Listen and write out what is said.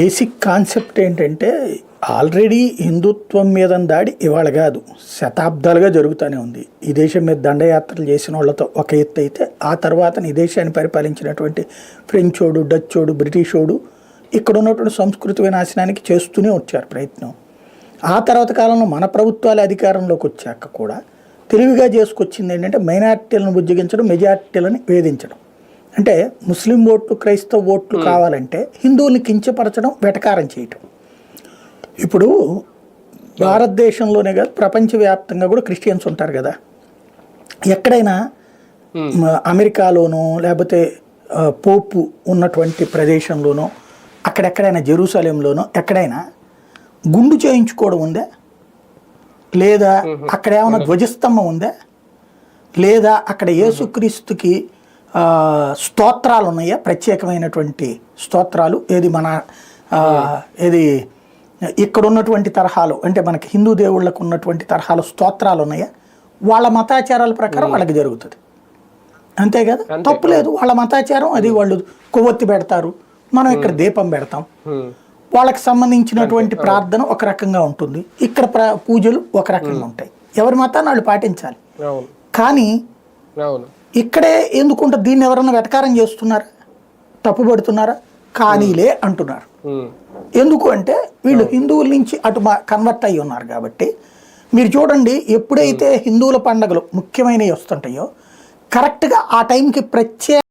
Basic concept ఏంటంటే already హిందుత్వం మీద దాడి ఇవాళ కాదు, శతాబ్దాలుగా జరుగుతూనే ఉంది. ఈ దేశం మీద దండయాత్రలు చేసిన వాళ్ళతో ఒక ఎత్తు అయితే, ఆ తర్వాత ఈ దేశాన్ని పరిపాలించినటువంటి ఫ్రెంచోడు, డచ్చోడు, బ్రిటిషోడు ఇక్కడ ఉన్నటువంటి సంస్కృతి వినాశనానికి చేస్తూనే వచ్చారు ప్రయత్నం. ఆ తర్వాత కాలంలో మన ప్రభుత్వాలు అధికారంలోకి వచ్చాక కూడా తెలివిగా చేసుకొచ్చింది ఏంటంటే మైనార్టీలను బుజ్జగించడం, మెజార్టీలను వేధించడం. అంటే ముస్లిం ఓట్లు, క్రైస్తవ ఓట్లు కావాలంటే హిందువుల్ని కించపరచడం, వెటకారం చేయటం. ఇప్పుడు భారతదేశంలోనే కాదు, ప్రపంచవ్యాప్తంగా కూడా క్రిస్టియన్స్ ఉంటారు కదా. ఎక్కడైనా అమెరికాలోనో లేకపోతే పోపు ఉన్నటువంటి ప్రదేశంలోనో, అక్కడెక్కడైనా జెరూసలేంలోనో ఎక్కడైనా గుండు చేయించుకోవడం ఉందా? లేదా అక్కడ ఏమైనా ధ్వజస్తంభం ఉందా? లేదా అక్కడ యేసుక్రీస్తుకి స్తోత్రాలు ఉన్నాయా? ప్రత్యేకమైనటువంటి స్తోత్రాలు ఏది మన ఏది ఇక్కడ ఉన్నటువంటి తరహాలు, అంటే మనకి హిందూ దేవుళ్ళకు ఉన్నటువంటి తరహాలు స్తోత్రాలు ఉన్నాయా? వాళ్ళ మతాచారాల ప్రకారం వాళ్ళకి జరుగుతుంది, అంతే కదా, తప్పు లేదు. వాళ్ళ మతాచారం అది, వాళ్ళు కొవ్వొత్తి పెడతారు, మనం ఇక్కడ దీపం పెడతాం. వాళ్ళకి సంబంధించినటువంటి ప్రార్థన ఒక రకంగా ఉంటుంది, ఇక్కడ పూజలు ఒక రకంగా ఉంటాయి. ఎవరి మతాన్ని వాళ్ళు పాటించాలి. కానీ ఇక్కడే ఎందుకుంటారు? దీన్ని ఎవరన్నా వెటకారం చేస్తున్నారా, తప్పుపడుతున్నారా? కానీలే అంటున్నారు. ఎందుకు అంటే వీళ్ళు హిందువుల నుంచి అటు కన్వర్ట్ అయ్యి ఉన్నారు కాబట్టి. మీరు చూడండి, ఎప్పుడైతే హిందువుల పండుగలు ముఖ్యమైనవి వస్తుంటాయో కరెక్ట్గా ఆ టైంకి ప్రత్యేక